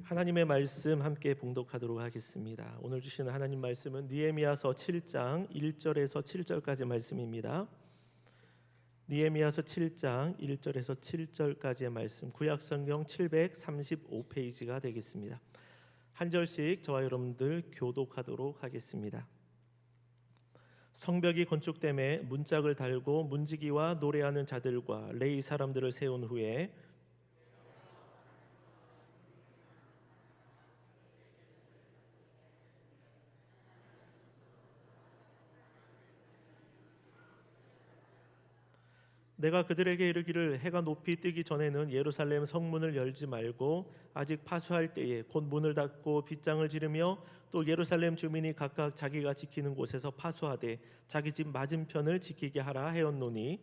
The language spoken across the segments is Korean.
하나님의 말씀 함께 봉독하도록 하겠습니다. 오늘 주시는 하나님 말씀은 느헤미야서 7장 1절에서 7절까지 말씀입니다. 느헤미야서 7장 1절에서 7절까지의 말씀, 구약성경 735페이지가 되겠습니다. 한 절씩 저와 여러분들 교독하도록 하겠습니다. 성벽이 건축됨에 문짝을 달고 문지기와 노래하는 자들과 레위 사람들을 세운 후에 내가 그들에게 이르기를 해가 높이 뜨기 전에는 예루살렘 성문을 열지 말고 아직 파수할 때에 곧 문을 닫고 빗장을 지르며 또 예루살렘 주민이 각각 자기가 지키는 곳에서 파수하되 자기 집 맞은편을 지키게 하라 하였노니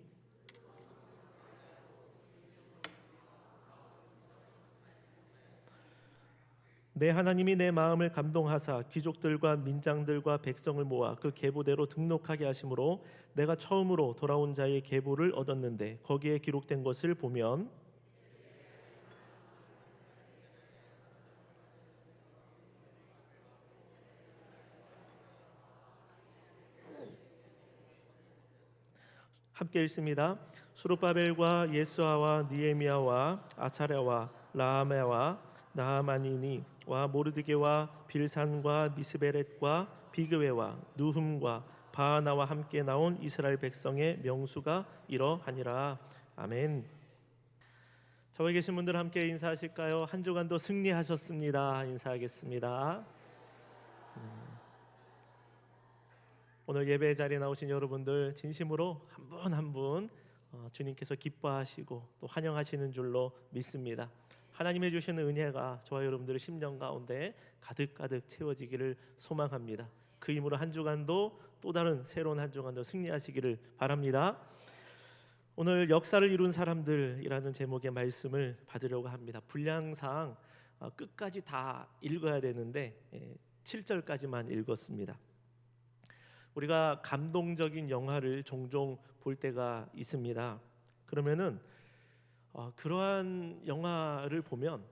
내 하나님이 내 마음을 감동하사 귀족들과 민장들과 백성을 모아 그 계보대로 등록하게 하심으로 내가 처음으로 돌아온 자의 계보를 얻었는데 거기에 기록된 것을 보면 함께 읽습니다. 수룹바벨과 예수아와 느헤미야와 아사랴와 라하메와 나하마니니와 모르드게와 빌산과 미스베렛과 비그웨와 누흠과 바하나와 함께 나온 이스라엘 백성의 명수가 이러하니라. 아멘. 저기 계신 분들 함께 인사하실까요? 한 주간도 승리하셨습니다. 인사하겠습니다. 오늘 예배 자리에 나오신 여러분들 진심으로 한 분 한 분 주님께서 기뻐하시고 또 환영하시는 줄로 믿습니다. 하나님의 주시는 은혜가 저와 여러분들의 심령 가운데 가득가득 채워지기를 소망합니다. 그 힘으로 한 주간도 또 다른 새로운 한 주간도 승리하시기를 바랍니다. 오늘 역사를 이룬 사람들이라는 제목의 말씀을 받으려고 합니다. 분량상 끝까지 다 읽어야 되는데 7절까지만 읽었습니다. 우리가 감동적인 영화를 종종 볼 때가 있습니다. 그러면은 그러한 영화를 보면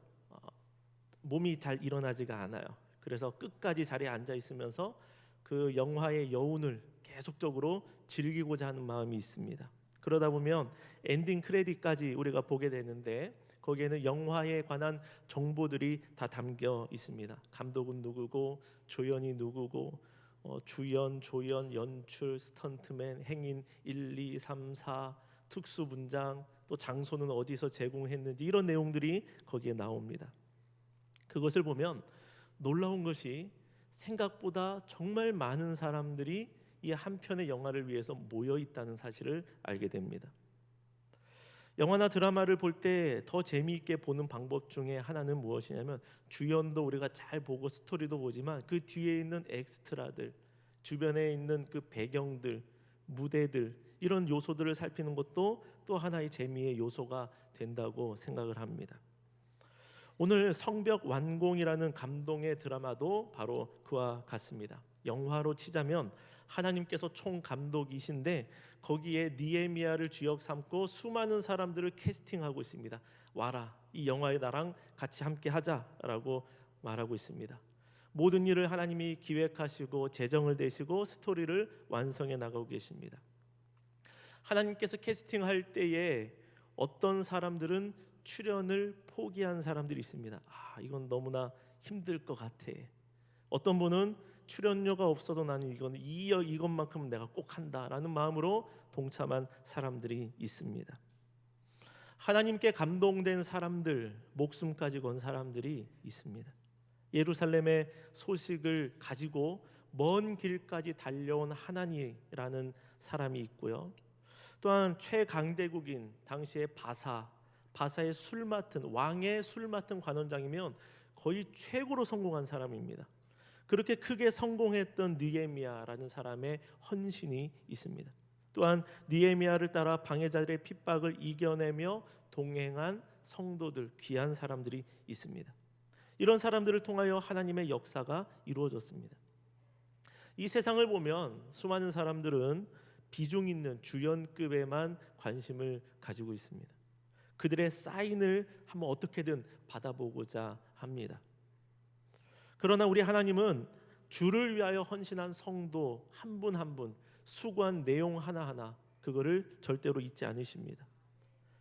몸이 잘 일어나지가 않아요. 그래서 끝까지 자리에 앉아 있으면서 그 영화의 여운을 계속적으로 즐기고자 하는 마음이 있습니다. 그러다 보면 엔딩 크레딧까지 우리가 보게 되는데 거기에는 영화에 관한 정보들이 다 담겨 있습니다. 감독은 누구고, 조연이 누구고, 주연, 조연, 연출, 스턴트맨, 행인 1, 2, 3, 4, 특수분장, 또 장소는 어디서 제공했는지 이런 내용들이 거기에 나옵니다. 그것을 보면 놀라운 것이 생각보다 정말 많은 사람들이 이 한 편의 영화를 위해서 모여 있다는 사실을 알게 됩니다. 영화나 드라마를 볼 때 더 재미있게 보는 방법 중에 하나는 무엇이냐면 주연도 우리가 잘 보고 스토리도 보지만 그 뒤에 있는 엑스트라들, 주변에 있는 그 배경들, 무대들 이런 요소들을 살피는 것도 또 하나의 재미의 요소가 된다고 생각을 합니다. 오늘 성벽 완공이라는 감동의 드라마도 바로 그와 같습니다. 영화로 치자면 하나님께서 총감독이신데 거기에 느헤미야를 주역 삼고 수많은 사람들을 캐스팅하고 있습니다. 와라, 이 영화에 나랑 같이 함께 하자라고 말하고 있습니다. 모든 일을 하나님이 기획하시고 재정을 대시고 스토리를 완성해 나가고 계십니다. 하나님께서 캐스팅할 때에 어떤 사람들은 출연을 포기한 사람들이 있습니다. 이건 너무나 힘들 것 같아. 어떤 분은 출연료가 없어도 나는 이것만큼은 내가 꼭 한다라는 마음으로 동참한 사람들이 있습니다. 하나님께 감동된 사람들, 목숨까지 건 사람들이 있습니다. 예루살렘의 소식을 가지고 먼 길까지 달려온 하나니라는 사람이 있고요. 또한 최강대국인 당시의 바사의 왕의 술 맡은 관원장이면 거의 최고로 성공한 사람입니다. 그렇게 크게 성공했던 느헤미야라는 사람의 헌신이 있습니다. 또한 느헤미야를 따라 방해자들의 핍박을 이겨내며 동행한 성도들, 귀한 사람들이 있습니다. 이런 사람들을 통하여 하나님의 역사가 이루어졌습니다. 이 세상을 보면 수많은 사람들은 비중 있는 주연급에만 관심을 가지고 있습니다. 그들의 사인을 한번 어떻게든 받아보고자 합니다. 그러나 우리 하나님은 주를 위하여 헌신한 성도 한 분 한 분, 수고한 내용 하나하나, 그거를 절대로 잊지 않으십니다.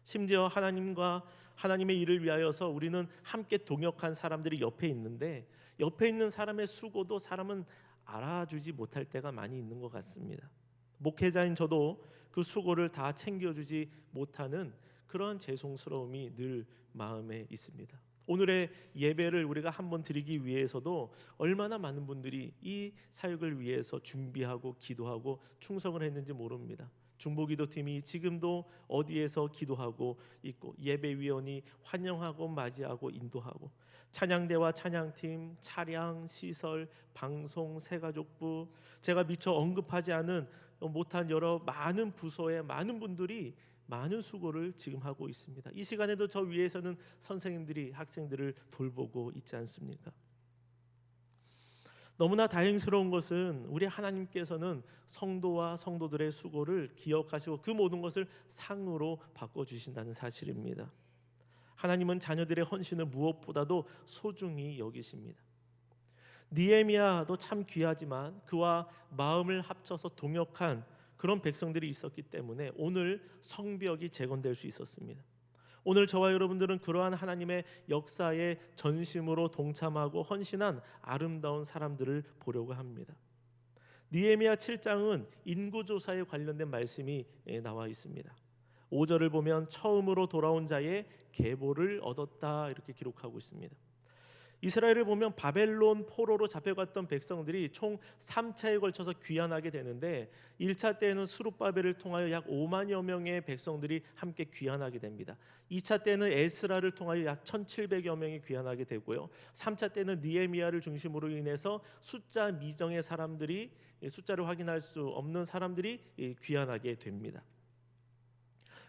심지어 하나님과 하나님의 일을 위하여서 우리는 함께 동역한 사람들이 옆에 있는데, 옆에 있는 사람의 수고도 사람은 알아주지 못할 때가 많이 있는 것 같습니다. 목회자인 저도 그 수고를 다 챙겨주지 못하는 그런 죄송스러움이 늘 마음에 있습니다. 오늘의 예배를 우리가 한번 드리기 위해서도 얼마나 많은 분들이 이 사역을 위해서 준비하고 기도하고 충성을 했는지 모릅니다. 중보기도팀이 지금도 어디에서 기도하고 있고, 예배위원이 환영하고 맞이하고 인도하고, 찬양대와 찬양팀, 차량, 시설, 방송, 새가족부, 제가 미처 언급하지 않은 못한 여러 많은 부서의 많은 분들이 많은 수고를 지금 하고 있습니다. 이 시간에도 저 위에서는 선생님들이 학생들을 돌보고 있지 않습니까? 너무나 다행스러운 것은 우리 하나님께서는 성도와 성도들의 수고를 기억하시고 그 모든 것을 상으로 바꿔주신다는 사실입니다. 하나님은 자녀들의 헌신을 무엇보다도 소중히 여기십니다. 느헤미야도 참 귀하지만 그와 마음을 합쳐서 동역한 그런 백성들이 있었기 때문에 오늘 성벽이 재건될 수 있었습니다. 오늘 저와 여러분들은 그러한 하나님의 역사에 전심으로 동참하고 헌신한 아름다운 사람들을 보려고 합니다. 느헤미야 7장은 인구조사에 관련된 말씀이 나와 있습니다. 5절을 보면 처음으로 돌아온 자의 계보를 얻었다, 이렇게 기록하고 있습니다. 이스라엘을 보면 바벨론 포로로 잡혀갔던 백성들이 총 3차에 걸쳐서 귀환하게 되는데, 1차 때에는 스룹바벨을 통하여 약 5만여 명의 백성들이 함께 귀환하게 됩니다. 2차 때는 에스라를 통하여 약 1,700여 명이 귀환하게 되고요. 3차 때는 느헤미야를 중심으로 인해서 숫자 미정의 사람들이, 숫자를 확인할 수 없는 사람들이 귀환하게 됩니다.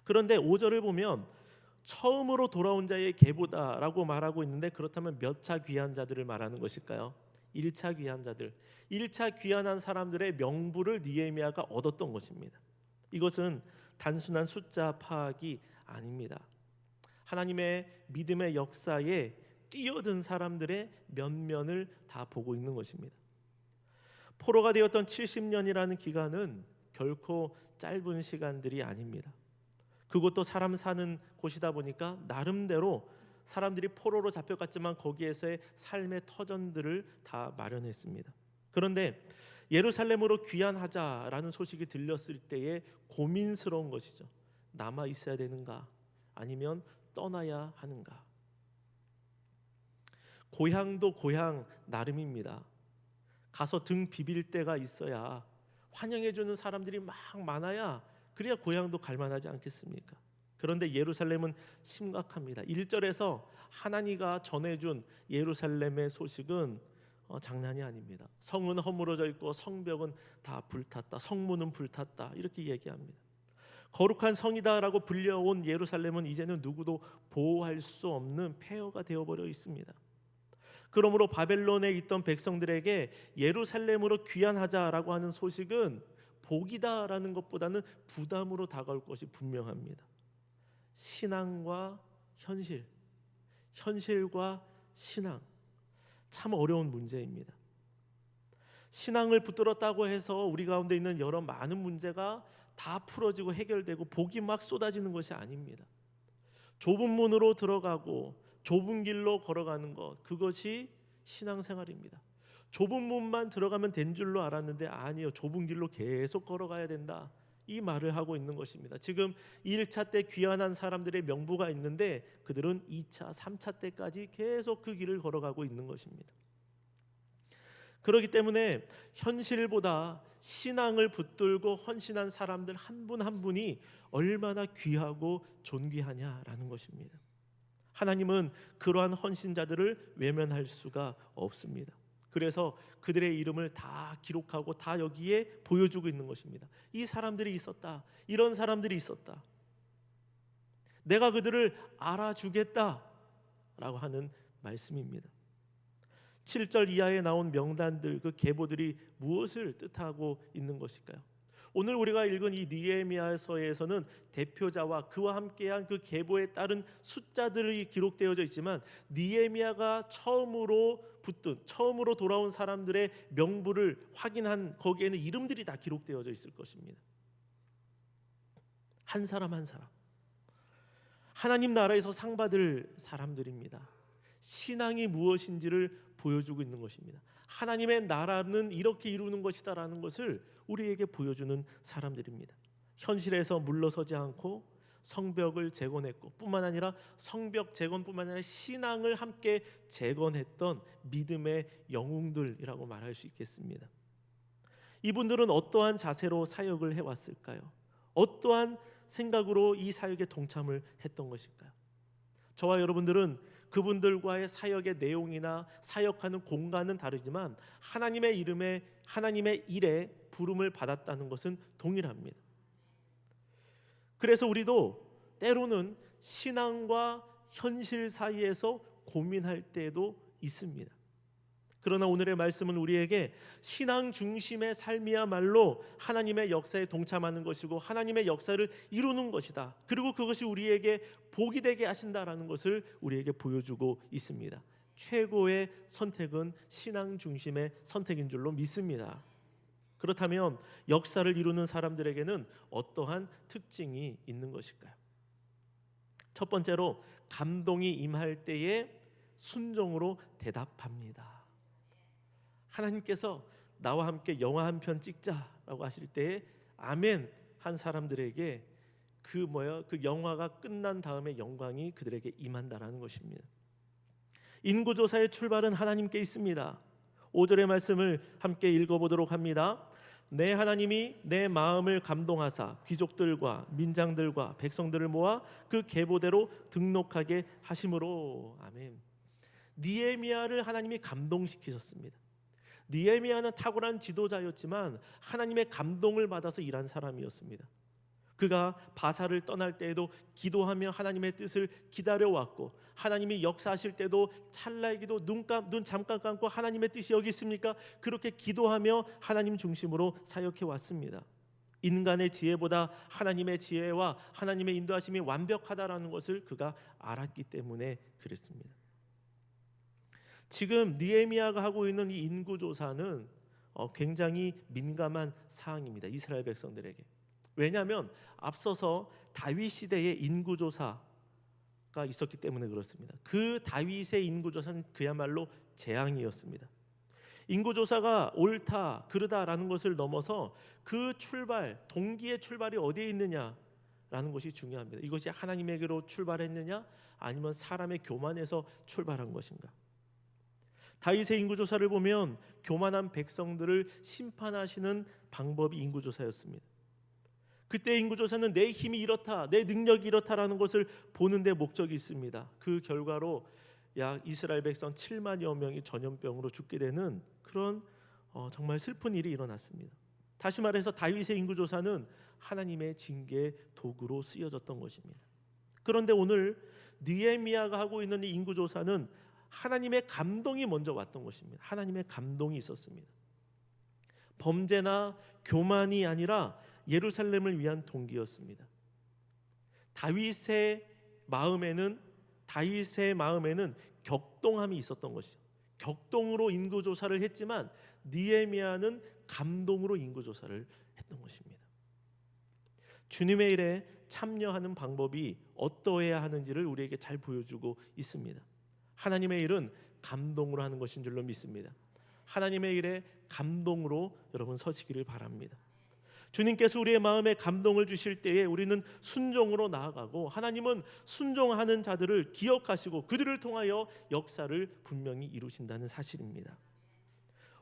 그런데 5절을 보면 처음으로 돌아온 자의 계보다라고 말하고 있는데, 그렇다면 몇 차 귀한 자들을 말하는 것일까요? 1차 귀한 자들, 1차 귀환한 사람들의 명부를 느헤미야가 얻었던 것입니다. 이것은 단순한 숫자 파악이 아닙니다. 하나님의 믿음의 역사에 뛰어든 사람들의 면면을 다 보고 있는 것입니다. 포로가 되었던 70년이라는 기간은 결코 짧은 시간들이 아닙니다. 그것도 사람 사는 곳이다 보니까 나름대로 사람들이 포로로 잡혀갔지만 거기에서의 삶의 터전들을 다 마련했습니다. 그런데 예루살렘으로 귀환하자라는 소식이 들렸을 때에 고민스러운 것이죠. 남아 있어야 되는가, 아니면 떠나야 하는가. 고향도 고향 나름입니다. 가서 등 비빌 때가 있어야, 환영해주는 사람들이 막 많아야 그래야 고향도 갈만하지 않겠습니까? 그런데 예루살렘은 심각합니다. 1절에서 하나님가 전해준 예루살렘의 소식은 장난이 아닙니다. 성은 허물어져 있고 성벽은 다 불탔다, 성문은 불탔다, 이렇게 얘기합니다. 거룩한 성이다라고 불려온 예루살렘은 이제는 누구도 보호할 수 없는 폐허가 되어버려 있습니다. 그러므로 바벨론에 있던 백성들에게 예루살렘으로 귀환하자라고 하는 소식은 복이다라는 것보다는 부담으로 다가올 것이 분명합니다. 신앙과 현실, 현실과 신앙, 참 어려운 문제입니다. 신앙을 붙들었다고 해서 우리 가운데 있는 여러 많은 문제가 다 풀어지고 해결되고 복이 막 쏟아지는 것이 아닙니다. 좁은 문으로 들어가고 좁은 길로 걸어가는 것, 그것이 신앙생활입니다. 좁은 문만 들어가면 된 줄로 알았는데 아니요, 좁은 길로 계속 걸어가야 된다, 이 말을 하고 있는 것입니다. 지금 1차 때 귀환한 사람들의 명부가 있는데 그들은 2차, 3차 때까지 계속 그 길을 걸어가고 있는 것입니다. 그렇기 때문에 현실보다 신앙을 붙들고 헌신한 사람들 한 분 한 분이 얼마나 귀하고 존귀하냐라는 것입니다. 하나님은 그러한 헌신자들을 외면할 수가 없습니다. 그래서 그들의 이름을 다 기록하고 다 여기에 보여주고 있는 것입니다. 이 사람들이 있었다, 이런 사람들이 있었다, 내가 그들을 알아주겠다라고 하는 말씀입니다. 7절 이하에 나온 명단들, 그 계보들이 무엇을 뜻하고 있는 것일까요? 오늘 우리가 읽은 이 느헤미야서에서는 대표자와 그와 함께한 그 계보에 따른 숫자들이 기록되어져 있지만 느헤미야가 처음으로 돌아온 사람들의 명부를 확인한 거기에는 이름들이 다 기록되어져 있을 것입니다. 한 사람 한 사람 하나님 나라에서 상 받을 사람들입니다. 신앙이 무엇인지를 보여주고 있는 것입니다. 하나님의 나라는 이렇게 이루는 것이다라는 것을 우리에게 보여주는 사람들입니다. 현실에서 물러서지 않고 성벽을 재건했고 뿐만 아니라 성벽 재건뿐만 아니라 신앙을 함께 재건했던 믿음의 영웅들이라고 말할 수 있겠습니다. 이분들은 어떠한 자세로 사역을 해왔을까요? 어떠한 생각으로 이 사역에 동참을 했던 것일까요? 저와 여러분들은 그분들과의 사역의 내용이나 사역하는 공간은 다르지만 하나님의 이름에 하나님의 일에 부름을 받았다는 것은 동일합니다. 그래서 우리도 때로는 신앙과 현실 사이에서 고민할 때도 있습니다. 그러나 오늘의 말씀은 우리에게 신앙 중심의 삶이야말로 하나님의 역사에 동참하는 것이고 하나님의 역사를 이루는 것이다. 그리고 그것이 우리에게 복이 되게 하신다라는 것을 우리에게 보여주고 있습니다. 최고의 선택은 신앙 중심의 선택인 줄로 믿습니다. 그렇다면 역사를 이루는 사람들에게는 어떠한 특징이 있는 것일까요? 첫 번째로 감동이 임할 때에 순종으로 대답합니다. 하나님께서 나와 함께 영화 한 편 찍자라고 하실 때에 아멘 한 사람들에게 그 영화가 끝난 다음에 영광이 그들에게 임한다라는 것입니다. 인구조사의 출발은 하나님께 있습니다. 5절의 말씀을 함께 읽어보도록 합니다. 내 하나님이 내 마음을 감동하사 귀족들과 민장들과 백성들을 모아 그 계보대로 등록하게 하심으로. 아멘. 느헤미야를 하나님이 감동시키셨습니다. 느헤미야는 탁월한 지도자였지만 하나님의 감동을 받아서 일한 사람이었습니다. 그가 바사를 떠날 때에도 기도하며 하나님의 뜻을 기다려왔고 하나님이 역사하실 때도 찰나의 기도 눈 잠깐 감고 하나님의 뜻이 여기 있습니까? 그렇게 기도하며 하나님 중심으로 사역해 왔습니다. 인간의 지혜보다 하나님의 지혜와 하나님의 인도하심이 완벽하다라는 것을 그가 알았기 때문에 그랬습니다. 지금 느헤미야가 하고 있는 이 인구조사는 굉장히 민감한 사항입니다. 이스라엘 백성들에게. 왜냐하면 앞서서 다윗 시대의 인구조사가 있었기 때문에 그렇습니다. 그 다윗의 인구조사는 그야말로 재앙이었습니다. 인구조사가 옳다 그르다라는 것을 넘어서 그 동기의 출발이 어디에 있느냐라는 것이 중요합니다. 이것이 하나님에게로 출발했느냐 아니면 사람의 교만에서 출발한 것인가. 다윗의 인구조사를 보면 교만한 백성들을 심판하시는 방법이 인구조사였습니다. 그때 인구조사는 내 힘이 이렇다, 내 능력이 이렇다라는 것을 보는 데 목적이 있습니다. 그 결과로 약 이스라엘 백성 7만여 명이 전염병으로 죽게 되는 그런 정말 슬픈 일이 일어났습니다. 다시 말해서 다윗의 인구조사는 하나님의 징계의 도구로 쓰여졌던 것입니다. 그런데 오늘 느헤미야가 하고 있는 이 인구조사는 하나님의 감동이 먼저 왔던 것입니다. 하나님의 감동이 있었습니다. 범죄나 교만이 아니라 예루살렘을 위한 동기였습니다. 다윗의 마음에는 격동함이 있었던 것이죠. 격동으로 인구조사를 했지만 느헤미야는 감동으로 인구조사를 했던 것입니다. 주님의 일에 참여하는 방법이 어떠해야 하는지를 우리에게 잘 보여주고 있습니다. 하나님의 일은 감동으로 하는 것인 줄로 믿습니다. 하나님의 일에 감동으로 여러분 서시기를 바랍니다. 주님께서 우리의 마음에 감동을 주실 때에 우리는 순종으로 나아가고 하나님은 순종하는 자들을 기억하시고 그들을 통하여 역사를 분명히 이루신다는 사실입니다.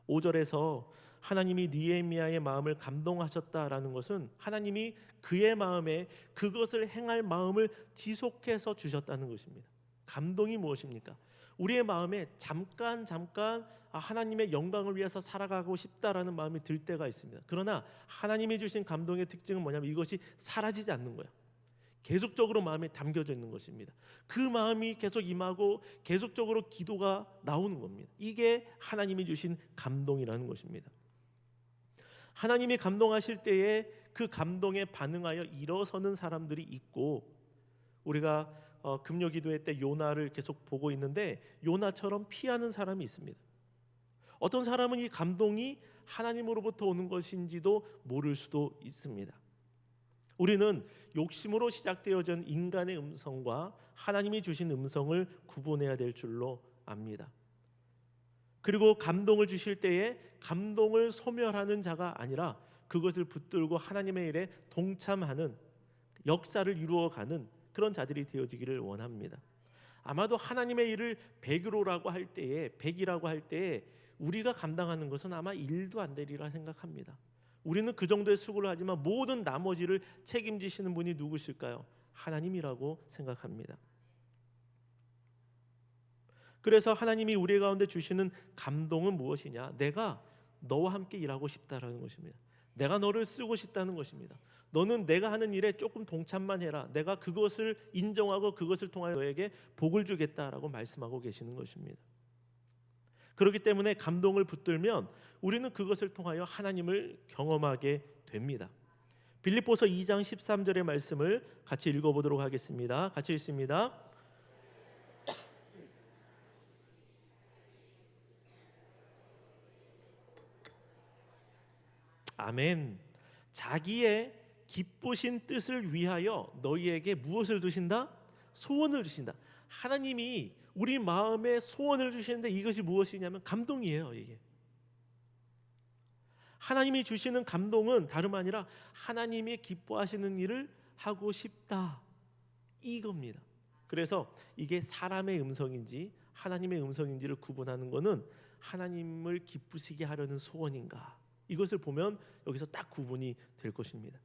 5절에서 하나님이 느헤미야의 마음을 감동하셨다라는 것은 하나님이 그의 마음에 그것을 행할 마음을 지속해서 주셨다는 것입니다. 감동이 무엇입니까? 우리의 마음에 잠깐 하나님의 영광을 위해서 살아가고 싶다라는 마음이 들 때가 있습니다. 그러나 하나님이 주신 감동의 특징은 뭐냐면 이것이 사라지지 않는 거예요. 계속적으로 마음에 담겨져 있는 것입니다. 그 마음이 계속 임하고 계속적으로 기도가 나오는 겁니다. 이게 하나님이 주신 감동이라는 것입니다. 하나님이 감동하실 때에 그 감동에 반응하여 일어서는 사람들이 있고, 우리가 금요기도회 때 요나를 계속 보고 있는데 요나처럼 피하는 사람이 있습니다. 어떤 사람은 이 감동이 하나님으로부터 오는 것인지도 모를 수도 있습니다. 우리는 욕심으로 시작되어진 인간의 음성과 하나님이 주신 음성을 구분해야 될 줄로 압니다. 그리고 감동을 주실 때에 감동을 소멸하는 자가 아니라 그것을 붙들고 하나님의 일에 동참하는, 역사를 이루어가는 그런 자들이 되어지기를 원합니다. 아마도 하나님의 일을 100으로라고 할 때에, 100이라고 할 때에 우리가 감당하는 것은 아마 1도 안 되리라 생각합니다. 우리는 그 정도의 수고를 하지만 모든 나머지를 책임지시는 분이 누구실까요? 하나님이라고 생각합니다. 그래서 하나님이 우리 가운데 주시는 감동은 무엇이냐? 내가 너와 함께 일하고 싶다라는 것입니다. 내가 너를 쓰고 싶다는 것입니다. 너는 내가 하는 일에 조금 동참만 해라. 내가 그것을 인정하고 그것을 통하여 너에게 복을 주겠다라고 말씀하고 계시는 것입니다. 그렇기 때문에 감동을 붙들면 우리는 그것을 통하여 하나님을 경험하게 됩니다. 빌립보서 2장 13절의 말씀을 같이 읽어보도록 하겠습니다. 같이 읽습니다. 아멘. 자기의 기쁘신 뜻을 위하여 너희에게 무엇을 주신다? 소원을 주신다. 하나님이 우리 마음에 소원을 주시는데 이것이 무엇이냐면 감동이에요. 이게 하나님이 주시는 감동은 다름 아니라 하나님이 기뻐하시는 일을 하고 싶다, 이겁니다. 그래서 이게 사람의 음성인지 하나님의 음성인지를 구분하는 것은 하나님을 기쁘시게 하려는 소원인가, 이것을 보면 여기서 딱 구분이 될 것입니다.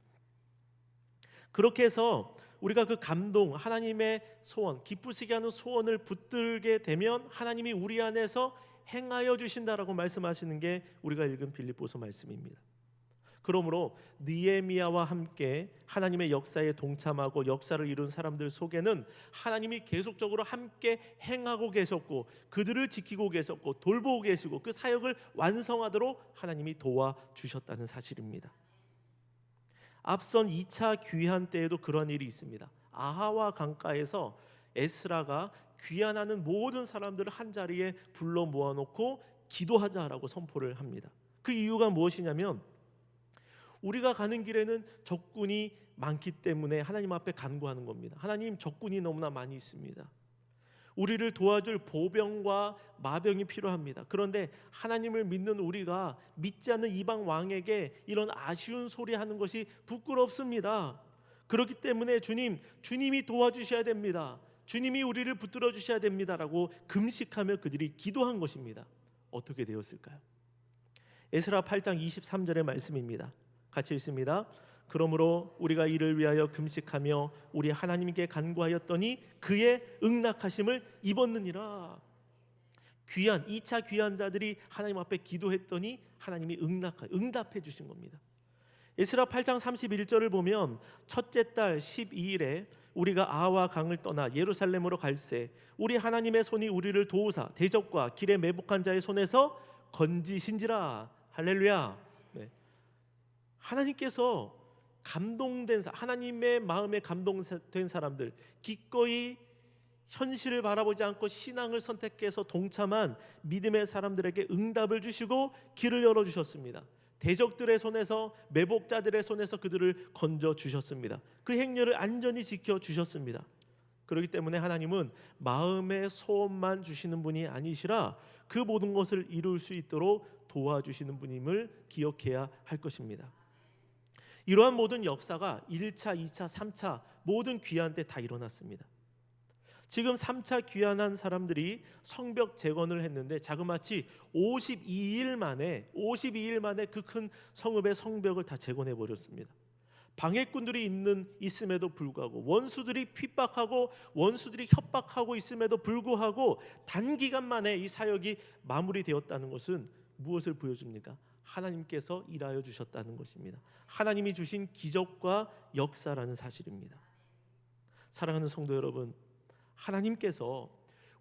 그렇게 해서 우리가 그 감동, 하나님의 소원, 기쁘시게 하는 소원을 붙들게 되면 하나님이 우리 안에서 행하여 주신다라고 말씀하시는 게 우리가 읽은 빌립보서 말씀입니다. 그러므로 느헤미야와 함께 하나님의 역사에 동참하고 역사를 이룬 사람들 속에는 하나님이 계속적으로 함께 행하고 계셨고 그들을 지키고 계셨고 돌보고 계시고 그 사역을 완성하도록 하나님이 도와주셨다는 사실입니다. 앞선 2차 귀환 때에도 그런 일이 있습니다. 아하와 강가에서 에스라가 귀환하는 모든 사람들을 한 자리에 불러 모아놓고 기도하자라고 선포를 합니다. 그 이유가 무엇이냐면 우리가 가는 길에는 적군이 많기 때문에 하나님 앞에 간구하는 겁니다. 하나님, 적군이 너무나 많이 있습니다. 우리를 도와줄 보병과 마병이 필요합니다. 그런데 하나님을 믿는 우리가 믿지 않는 이방 왕에게 이런 아쉬운 소리 하는 것이 부끄럽습니다. 그렇기 때문에 주님이 도와주셔야 됩니다. 주님이 우리를 붙들어 주셔야 됩니다라고 금식하며 그들이 기도한 것입니다. 어떻게 되었을까요? 에스라 8장 23절의 말씀입니다. 같이 읽습니다. 그러므로 우리가 이를 위하여 금식하며 우리 하나님께 간구하였더니 그의 응낙하심을 입었느니라. 2차 귀환자들이 하나님 앞에 기도했더니 하나님이 응답해 주신 겁니다. 에스라 8장 31절을 보면 첫째 달 12일에 우리가 아와 강을 떠나 예루살렘으로 갈새 우리 하나님의 손이 우리를 도우사 대적과 길에 매복한 자의 손에서 건지신지라. 할렐루야. 네. 하나님께서 감동된 하나님의 마음에 감동된 사람들, 기꺼이 현실을 바라보지 않고 신앙을 선택해서 동참한 믿음의 사람들에게 응답을 주시고 길을 열어주셨습니다. 대적들의 손에서, 매복자들의 손에서 그들을 건져주셨습니다. 그 행렬을 안전히 지켜주셨습니다. 그렇기 때문에 하나님은 마음의 소원만 주시는 분이 아니시라 그 모든 것을 이룰 수 있도록 도와주시는 분임을 기억해야 할 것입니다. 이러한 모든 역사가 1차, 2차, 3차 모든 귀환 때 다 일어났습니다. 지금 3차 귀환한 사람들이 성벽 재건을 했는데 자그마치 52일 만에 그 큰 성읍의 성벽을 다 재건해 버렸습니다. 방해꾼들이 있음에도 불구하고 원수들이 핍박하고 원수들이 협박하고 있음에도 불구하고 단기간 만에 이 사역이 마무리되었다는 것은 무엇을 보여줍니까? 하나님께서 일하여 주셨다는 것입니다. 하나님이 주신 기적과 역사라는 사실입니다. 사랑하는 성도 여러분, 하나님께서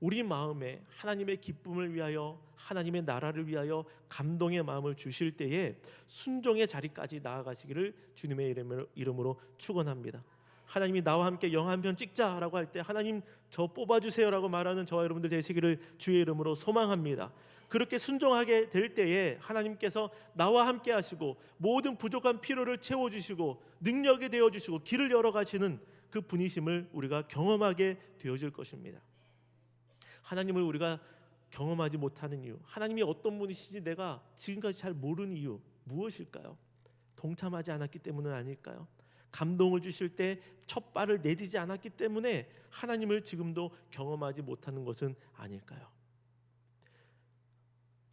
우리 마음에 하나님의 기쁨을 위하여, 하나님의 나라를 위하여 감동의 마음을 주실 때에 순종의 자리까지 나아가시기를 주님의 이름으로 축원합니다. 하나님이 나와 함께 영화 한 편 찍자라고 할 때 하나님 저 뽑아주세요라고 말하는 저와 여러분들 되시기를 주의 이름으로 소망합니다. 그렇게 순종하게 될 때에 하나님께서 나와 함께 하시고 모든 부족한 필요를 채워주시고 능력이 되어주시고 길을 열어가시는 그 분이심을 우리가 경험하게 되어질 것입니다. 하나님을 우리가 경험하지 못하는 이유, 하나님이 어떤 분이시지 내가 지금까지 잘 모르는 이유 무엇일까요? 동참하지 않았기 때문은 아닐까요? 감동을 주실 때 첫 발을 내디지 않았기 때문에 하나님을 지금도 경험하지 못하는 것은 아닐까요?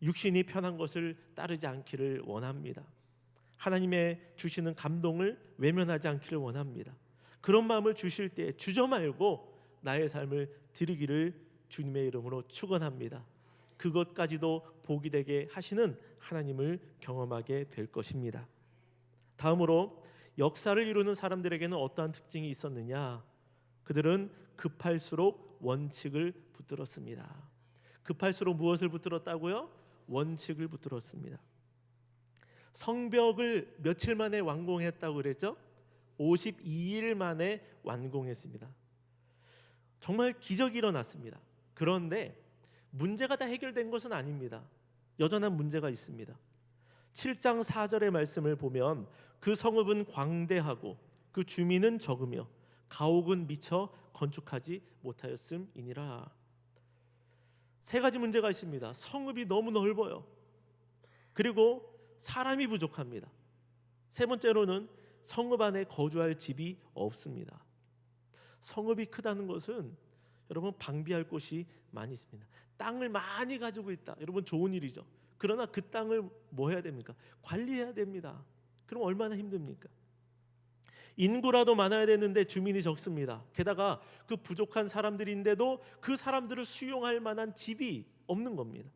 육신이 편한 것을 따르지 않기를 원합니다. 하나님의 주시는 감동을 외면하지 않기를 원합니다. 그런 마음을 주실 때 주저 말고 나의 삶을 드리기를 주님의 이름으로 축원합니다. 그것까지도 복이 되게 하시는 하나님을 경험하게 될 것입니다. 다음으로 역사를 이루는 사람들에게는 어떠한 특징이 있었느냐? 그들은 급할수록 원칙을 붙들었습니다. 급할수록 무엇을 붙들었다고요? 원칙을 붙들었습니다. 성벽을 며칠 만에 완공했다고 그랬죠? 52일 만에 완공했습니다. 정말 기적이 일어났습니다. 그런데 문제가 다 해결된 것은 아닙니다. 여전한 문제가 있습니다. 7장 4절의 말씀을 보면 그 성읍은 광대하고 그 주민은 적으며 가옥은 미처 건축하지 못하였음이니라. 세 가지 문제가 있습니다. 성읍이 너무 넓어요. 그리고 사람이 부족합니다. 세 번째로는 성읍 안에 거주할 집이 없습니다. 성읍이 크다는 것은 여러분 방비할 곳이 많이 있습니다. 땅을 많이 가지고 있다. 여러분 좋은 일이죠. 그러나 그 땅을 뭐 해야 됩니까? 관리해야 됩니다. 그럼 얼마나 힘듭니까? 인구라도 많아야 되는데 주민이 적습니다. 게다가 그 부족한 사람들인데도 그 사람들을 수용할 만한 집이 없는 겁니다.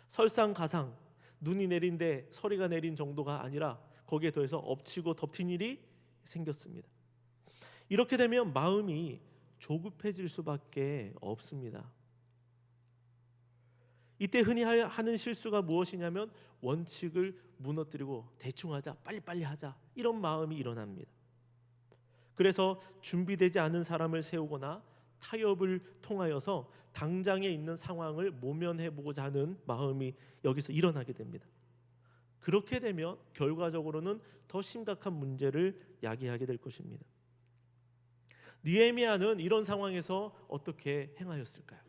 설상가상 눈이 내린데 서리가 내린 정도가 아니라 거기에 더해서 엎치고 덮친 일이 생겼습니다. 이렇게 되면 마음이 조급해질 수밖에 없습니다. 이때 흔히 하는 실수가 무엇이냐면 원칙을 무너뜨리고 대충 하자, 빨리빨리 하자 이런 마음이 일어납니다. 그래서 준비되지 않은 사람을 세우거나 타협을 통하여서 당장에 있는 상황을 모면해보고자 하는 마음이 여기서 일어나게 됩니다. 그렇게 되면 결과적으로는 더 심각한 문제를 야기하게 될 것입니다. 느헤미야는 이런 상황에서 어떻게 행하였을까요?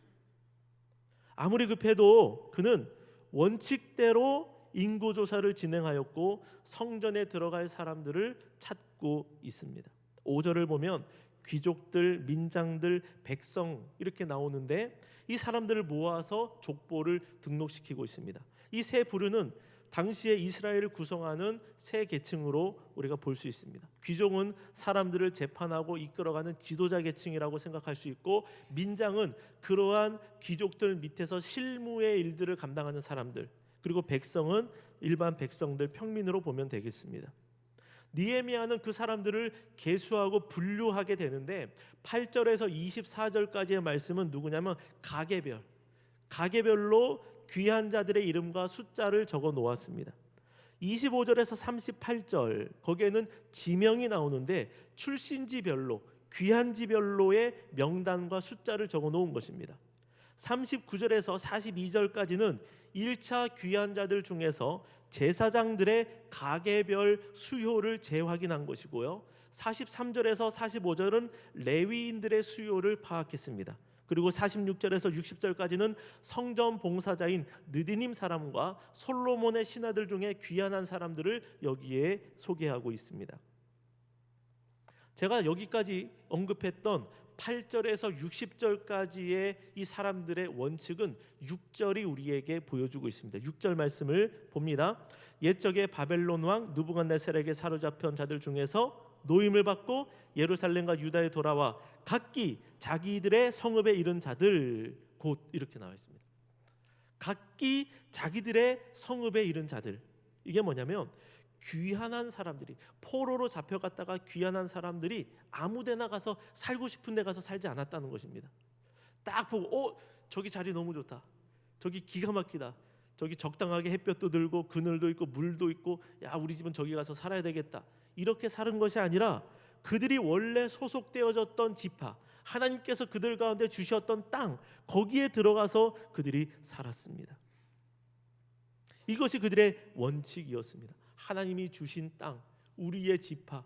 아무리 급해도 그는 원칙대로 인구조사를 진행하였고 성전에 들어갈 사람들을 찾고 있습니다. 5절을 보면 귀족들, 민장들, 백성 이렇게 나오는데 이 사람들을 모아서 족보를 등록시키고 있습니다. 이 세 부류는 당시에 이스라엘을 구성하는 세 계층으로 우리가 볼 수 있습니다. 귀족은 사람들을 재판하고 이끌어가는 지도자 계층이라고 생각할 수 있고, 민장은 그러한 귀족들 밑에서 실무의 일들을 감당하는 사람들, 그리고 백성은 일반 백성들, 평민으로 보면 되겠습니다. 느헤미야는 그 사람들을 계수하고 분류하게 되는데 8절에서 24절까지의 말씀은 누구냐면 가게별로 귀한 자들의 이름과 숫자를 적어 놓았습니다. 25절에서 38절 거기에는 지명이 나오는데 출신지별로, 귀한지별로의 명단과 숫자를 적어 놓은 것입니다. 39절에서 42절까지는 1차 귀한 자들 중에서 제사장들의 가게별 수요를 재확인한 것이고요. 43절에서 45절은 레위인들의 수요를 파악했습니다. 그리고 46절에서 60절까지는 성전 봉사자인 느디님 사람과 솔로몬의 신하들 중에 귀한한 사람들을 여기에 소개하고 있습니다. 제가 여기까지 언급했던 8절에서 60절까지의 이 사람들의 원칙은 6절이 우리에게 보여주고 있습니다. 6절 말씀을 봅니다. 옛적에 바벨론 왕 느부갓네살에게 사로잡힌 자들 중에서 노임을 받고 예루살렘과 유다에 돌아와 각기 자기들의 성읍에 이른 자들, 곧 이렇게 나와 있습니다. 각기 자기들의 성읍에 이른 자들. 이게 뭐냐면 귀한한 사람들이, 포로로 잡혀갔다가 귀한한 사람들이 아무데나 가서 살고 싶은 데 가서 살지 않았다는 것입니다. 딱 보고 저기 자리 너무 좋다, 저기 기가 막히다, 저기 적당하게 햇볕도 들고 그늘도 있고 물도 있고, 야 우리 집은 저기 가서 살아야 되겠다, 이렇게 사는 것이 아니라 그들이 원래 소속되어졌던 지파, 하나님께서 그들 가운데 주셨던 땅, 거기에 들어가서 그들이 살았습니다. 이것이 그들의 원칙이었습니다. 하나님이 주신 땅, 우리의 지파,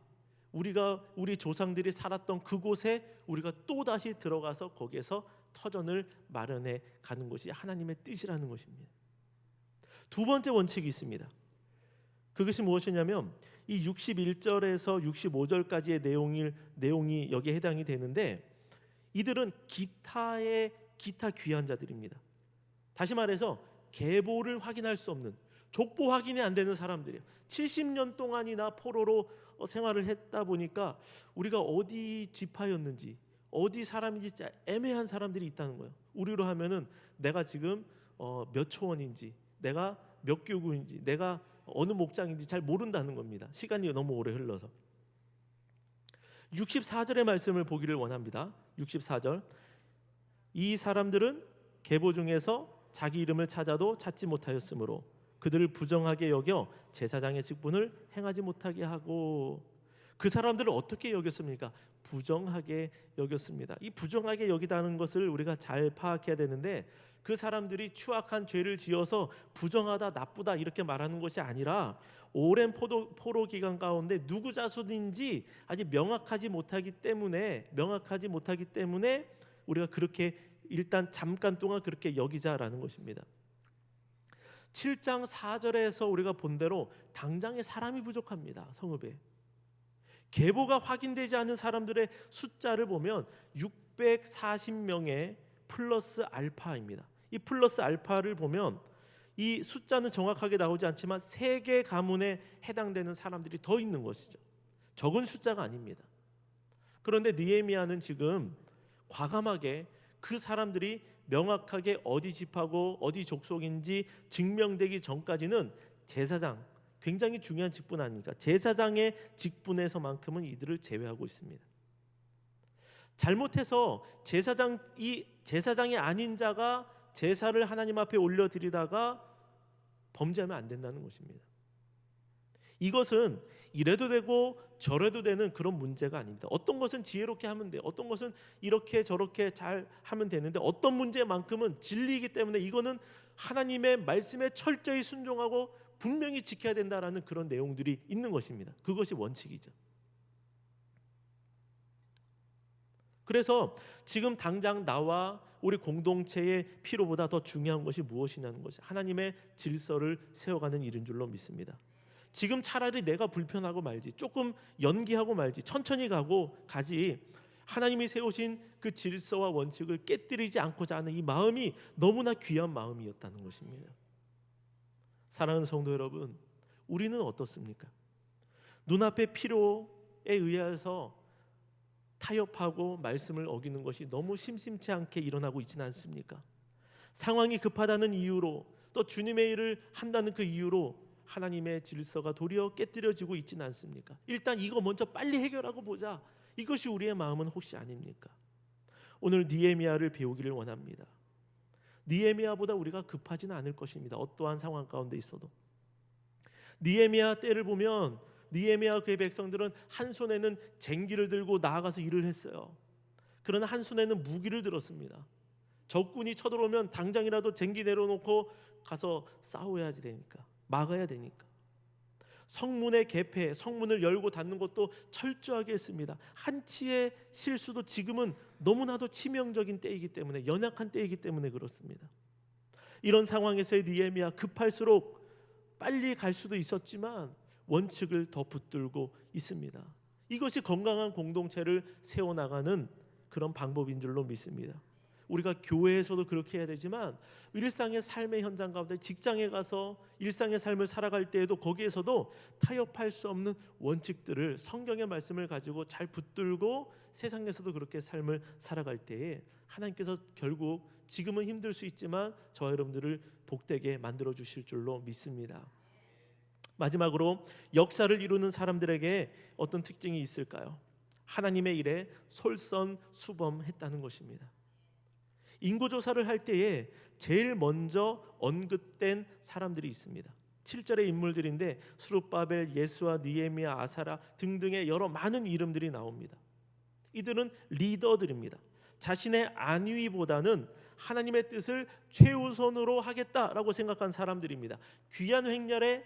우리 조상들이 살았던 그곳에 우리가 또다시 들어가서 거기에서 터전을 마련해 가는 것이 하나님의 뜻이라는 것입니다. 두 번째 원칙이 있습니다. 그것이 무엇이냐면 이 61절에서 65절까지의 내용이 여기에 해당이 되는데, 이들은 기타 귀한 자들입니다. 다시 말해서 계보를 확인할 수 없는, 족보 확인이 안 되는 사람들이에요. 70년 동안이나 포로로 생활을 했다 보니까 우리가 어디 지파였는지, 어디 사람인지 진짜 애매한 사람들이 있다는 거예요. 우리로 하면은 내가 지금 몇 초원인지, 내가 몇 교구인지, 내가 어느 목장인지 잘 모른다는 겁니다. 시간이 너무 오래 흘러서. 64절의 말씀을 보기를 원합니다. 64절. 이 사람들은 계보 중에서 자기 이름을 찾아도 찾지 못하였으므로 그들을 부정하게 여겨 제사장의 직분을 행하지 못하게 하고. 그 사람들을 어떻게 여겼습니까? 부정하게 여겼습니다. 이 부정하게 여기다는 것을 우리가 잘 파악해야 되는데, 그 사람들이 추악한 죄를 지어서 부정하다, 나쁘다 이렇게 말하는 것이 아니라 오랜 포로 기간 가운데 누구 자손인지 아직 명확하지 못하기 때문에 우리가 그렇게 일단 잠깐 동안 그렇게 여기자라는 것입니다. 7장 4절에서 우리가 본 대로 당장에 사람이 부족합니다. 성읍에 계보가 확인되지 않은 사람들의 숫자를 보면 640명의 플러스 알파입니다. 이 플러스 알파를 보면 이 숫자는 정확하게 나오지 않지만 3개 가문에 해당되는 사람들이 더 있는 것이죠. 적은 숫자가 아닙니다. 그런데 느헤미야는 지금 과감하게 그 사람들이 명확하게 어디 집하고 어디 족속인지 증명되기 전까지는 제사장, 굉장히 중요한 직분 아닙니까? 제사장의 직분에서만큼은 이들을 제외하고 있습니다. 잘못해서 제사장이 아닌 자가 제사를 하나님 앞에 올려드리다가 범죄하면 안 된다는 것입니다. 이것은 이래도 되고 저래도 되는 그런 문제가 아닙니다. 어떤 것은 지혜롭게 하면 돼요. 어떤 것은 이렇게 저렇게 잘 하면 되는데, 어떤 문제만큼은 진리이기 때문에 이거는 하나님의 말씀에 철저히 순종하고 분명히 지켜야 된다라는 그런 내용들이 있는 것입니다. 그것이 원칙이죠. 그래서 지금 당장 나와 우리 공동체의 필요보다 더 중요한 것이 무엇이냐는 것이 하나님의 질서를 세워가는 일인 줄로 믿습니다. 지금 차라리 내가 불편하고 말지, 조금 연기하고 말지, 천천히 가지, 하나님이 세우신 그 질서와 원칙을 깨뜨리지 않고자 하는 이 마음이 너무나 귀한 마음이었다는 것입니다. 사랑하는 성도 여러분, 우리는 어떻습니까? 눈앞의 필요에 의해서 타협하고 말씀을 어기는 것이 너무 심심치 않게 일어나고 있지는 않습니까? 상황이 급하다는 이유로, 또 주님의 일을 한다는 그 이유로 하나님의 질서가 도리어 깨뜨려지고 있지는 않습니까? 일단 이거 먼저 빨리 해결하고 보자, 이것이 우리의 마음은 혹시 아닙니까? 오늘 느헤미야를 배우기를 원합니다. 느헤미야보다 우리가 급하지는 않을 것입니다. 어떠한 상황 가운데 있어도. 느헤미야 때를 보면 느헤미야 그의 백성들은 한 손에는 쟁기를 들고 나아가서 일을 했어요. 그러나 한 손에는 무기를 들었습니다. 적군이 쳐들어오면 당장이라도 쟁기 내려놓고 가서 싸워야 되니까, 막아야 되니까. 성문의 개폐, 성문을 열고 닫는 것도 철저하게 했습니다. 한치의 실수도 지금은 너무나도 치명적인 때이기 때문에, 연약한 때이기 때문에 그렇습니다. 이런 상황에서의 느헤미야, 급할수록 빨리 갈 수도 있었지만 원칙을 더 붙들고 있습니다. 이것이 건강한 공동체를 세워나가는 그런 방법인 줄로 믿습니다. 우리가 교회에서도 그렇게 해야 되지만 일상의 삶의 현장 가운데, 직장에 가서 일상의 삶을 살아갈 때에도 거기에서도 타협할 수 없는 원칙들을, 성경의 말씀을 가지고 잘 붙들고 세상에서도 그렇게 삶을 살아갈 때에 하나님께서 결국 지금은 힘들 수 있지만 저와 여러분들을 복되게 만들어 주실 줄로 믿습니다. 마지막으로 역사를 이루는 사람들에게 어떤 특징이 있을까요? 하나님의 일에 솔선수범했다는 것입니다. 인구조사를 할 때에 제일 먼저 언급된 사람들이 있습니다. 7절의 인물들인데 스룹바벨, 예수아, 느헤미야, 아사랴 등등의 여러 많은 이름들이 나옵니다. 이들은 리더들입니다. 자신의 안위보다는 하나님의 뜻을 최우선으로 하겠다라고 생각한 사람들입니다. 귀한 횡렬에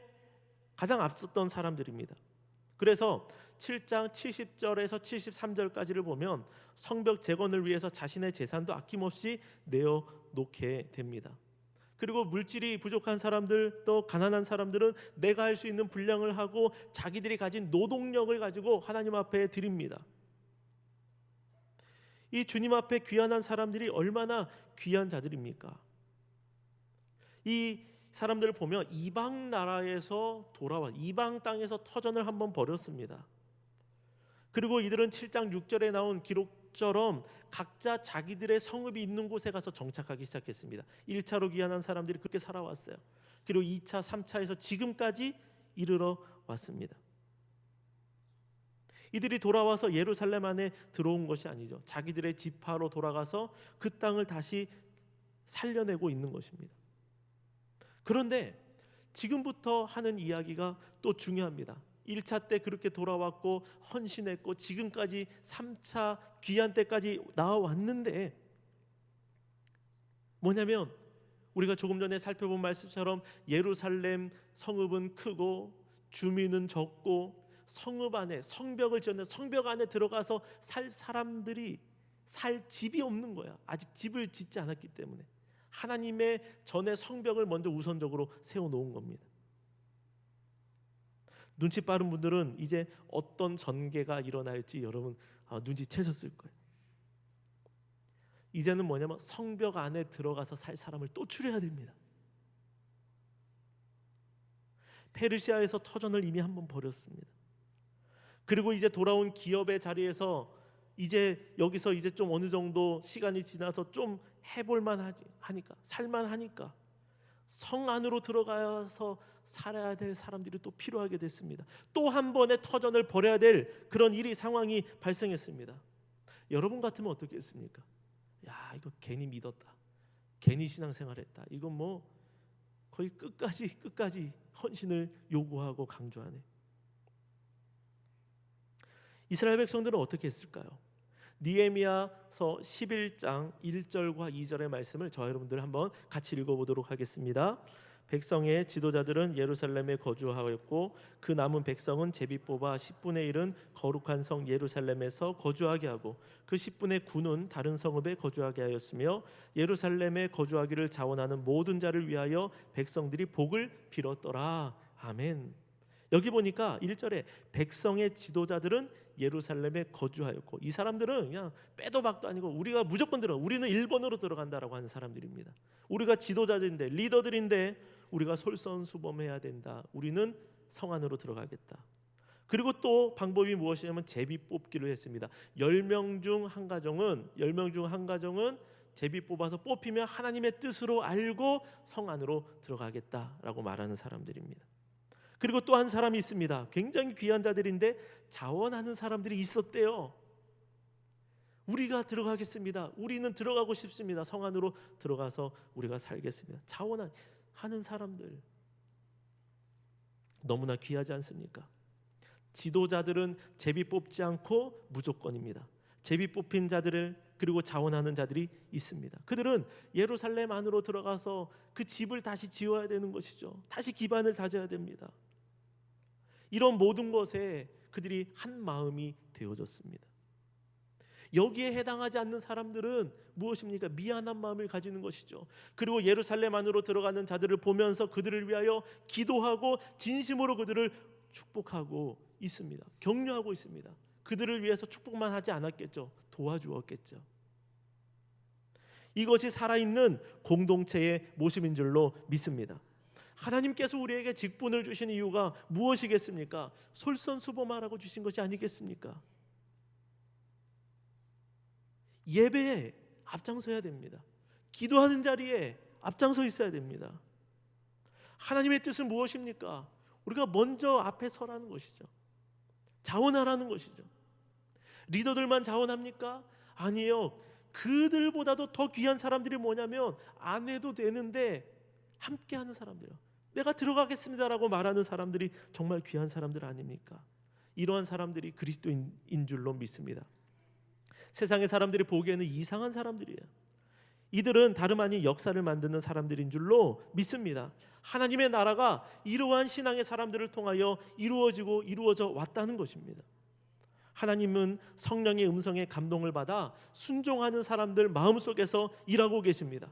가장 앞섰던 사람들입니다. 그래서 7장 70절에서 73절까지를 보면 성벽 재건을 위해서 자신의 재산도 아낌없이 내어놓게 됩니다. 그리고 물질이 부족한 사람들, 또 가난한 사람들은 내가 할 수 있는 분량을 하고 자기들이 가진 노동력을 가지고 하나님 앞에 드립니다. 이 주님 앞에 귀환한 사람들이 얼마나 귀한 자들입니까? 이 사람들을 보면 이방 나라에서 돌아와 이방 땅에서 터전을 한번 벌였습니다. 그리고 이들은 7장 6절에 나온 기록처럼 각자 자기들의 성읍이 있는 곳에 가서 정착하기 시작했습니다. 1차로 귀환한 사람들이 그렇게 살아왔어요. 그리고 2차, 3차에서 지금까지 이르러 왔습니다. 이들이 돌아와서 예루살렘 안에 들어온 것이 아니죠. 자기들의 지파로 돌아가서 그 땅을 다시 살려내고 있는 것입니다. 그런데 지금부터 하는 이야기가 또 중요합니다. 1차 때 그렇게 돌아왔고 헌신했고 지금까지 3차 귀한 때까지 나와왔는데 뭐냐면 우리가 조금 전에 살펴본 말씀처럼 예루살렘 성읍은 크고 주민은 적고 성읍 안에 성벽을 지었는데 성벽 안에 들어가서 살 사람들이 살 집이 없는 거야. 아직 집을 짓지 않았기 때문에 하나님의 전에 성벽을 먼저 우선적으로 세워놓은 겁니다. 눈치 빠른 분들은 이제 어떤 전개가 일어날지 여러분 눈치채셨을 거예요. 이제는 뭐냐면 성벽 안에 들어가서 살 사람을 또 추려야 됩니다. 페르시아에서 터전을 이미 한번 벌였습니다. 그리고 이제 돌아온 기업의 자리에서 이제 여기서 이제 좀 어느 정도 시간이 지나서 좀 해볼만 하니까 살만 하니까 성 안으로 들어가서 살아야 될 사람들이 또 필요하게 됐습니다. 또 한 번의 터전을 벌여야 될 그런 상황이 발생했습니다. 여러분 같으면 어떻게 했습니까? 야, 이거 괜히 믿었다. 괜히 신앙생활했다. 이건 뭐 거의 끝까지 헌신을 요구하고 강조하네. 이스라엘 백성들은 어떻게 했을까요? 느헤미야서 11장 1절과 2절의 말씀을 저와 여러분들 한번 같이 읽어보도록 하겠습니다. 백성의 지도자들은 예루살렘에 거주하였고 그 남은 백성은 제비 뽑아 10분의 1은 거룩한 성 예루살렘에서 거주하게 하고 그 10분의 9는 다른 성읍에 거주하게 하였으며 예루살렘에 거주하기를 자원하는 모든 자를 위하여 백성들이 복을 빌었더라. 아멘. 여기 보니까 1절에 백성의 지도자들은 예루살렘에 거주하였고 이 사람들은 그냥 빼도 박도 아니고 우리가 무조건 우리는 1번으로 들어간다라고 하는 사람들입니다. 우리가 지도자들인데 리더들인데 우리가 솔선수범해야 된다. 우리는 성 안으로 들어가겠다. 그리고 또 방법이 무엇이냐면 제비 뽑기를 했습니다. 10명 중 한 가정은 제비 뽑아서 뽑히면 하나님의 뜻으로 알고 성 안으로 들어가겠다라고 말하는 사람들입니다. 그리고 또 한 사람이 있습니다. 굉장히 귀한 자들인데 자원하는 사람들이 있었대요. 우리가 들어가겠습니다. 우리는 들어가고 싶습니다. 성 안으로 들어가서 우리가 살겠습니다. 자원하는 사람들 너무나 귀하지 않습니까? 지도자들은 제비 뽑지 않고 무조건입니다. 제비 뽑힌 자들을 그리고 자원하는 자들이 있습니다. 그들은 예루살렘 안으로 들어가서 그 집을 다시 지어야 되는 것이죠. 다시 기반을 다져야 됩니다. 이런 모든 것에 그들이 한 마음이 되어졌습니다. 여기에 해당하지 않는 사람들은 무엇입니까? 미안한 마음을 가지는 것이죠. 그리고 예루살렘 안으로 들어가는 자들을 보면서 그들을 위하여 기도하고 진심으로 그들을 축복하고 있습니다. 격려하고 있습니다. 그들을 위해서 축복만 하지 않았겠죠. 도와주었겠죠. 이것이 살아있는 공동체의 모습인 줄로 믿습니다. 하나님께서 우리에게 직분을 주신 이유가 무엇이겠습니까? 솔선수범하라고 주신 것이 아니겠습니까? 예배에 앞장서야 됩니다. 기도하는 자리에 앞장서 있어야 됩니다. 하나님의 뜻은 무엇입니까? 우리가 먼저 앞에 서라는 것이죠. 자원하라는 것이죠. 리더들만 자원합니까? 아니에요. 그들보다도 더 귀한 사람들이 뭐냐면 안 해도 되는데 함께하는 사람들이에요. 내가 들어가겠습니다라고 말하는 사람들이 정말 귀한 사람들 아닙니까? 이러한 사람들이 그리스도인인 줄로 믿습니다. 세상의 사람들이 보기에는 이상한 사람들이에요. 이들은 다름 아닌 역사를 만드는 사람들인 줄로 믿습니다. 하나님의 나라가 이러한 신앙의 사람들을 통하여 이루어져 왔다는 것입니다. 하나님은 성령의 음성에 감동을 받아 순종하는 사람들 마음속에서 일하고 계십니다.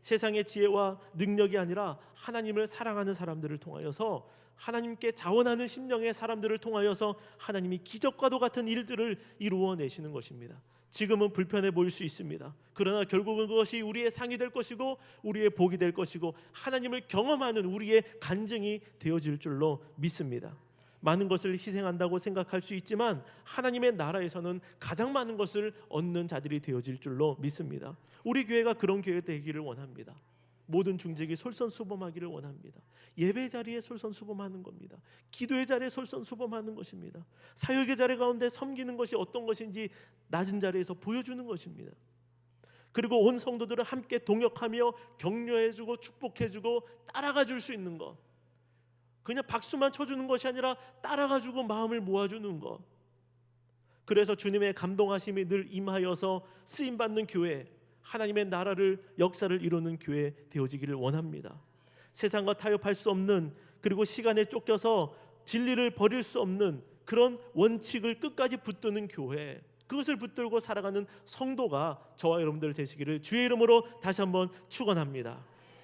세상의 지혜와 능력이 아니라 하나님을 사랑하는 사람들을 통하여서, 하나님께 자원하는 심령의 사람들을 통하여서 하나님이 기적과도 같은 일들을 이루어내시는 것입니다. 지금은 불편해 보일 수 있습니다. 그러나 결국은 그것이 우리의 상이 될 것이고 우리의 복이 될 것이고 하나님을 경험하는 우리의 간증이 되어질 줄로 믿습니다. 많은 것을 희생한다고 생각할 수 있지만 하나님의 나라에서는 가장 많은 것을 얻는 자들이 되어질 줄로 믿습니다. 우리 교회가 그런 교회 되기를 원합니다. 모든 중직이 솔선수범하기를 원합니다. 예배 자리에 솔선수범하는 겁니다. 기도의 자리에 솔선수범하는 것입니다. 사역의 자리 가운데 섬기는 것이 어떤 것인지 낮은 자리에서 보여주는 것입니다. 그리고 온 성도들을 함께 동역하며 격려해주고 축복해주고 따라가 줄 수 있는 것, 그냥 박수만 쳐주는 것이 아니라 따라가지고 마음을 모아주는 것. 그래서 주님의 감동하심이 늘 임하여서 쓰임받는 교회, 하나님의 나라를 역사를 이루는 교회 되어지기를 원합니다. 세상과 타협할 수 없는, 그리고 시간에 쫓겨서 진리를 버릴 수 없는 그런 원칙을 끝까지 붙드는 교회, 그것을 붙들고 살아가는 성도가 저와 여러분들 되시기를 주의 이름으로 다시 한번 축원합니다.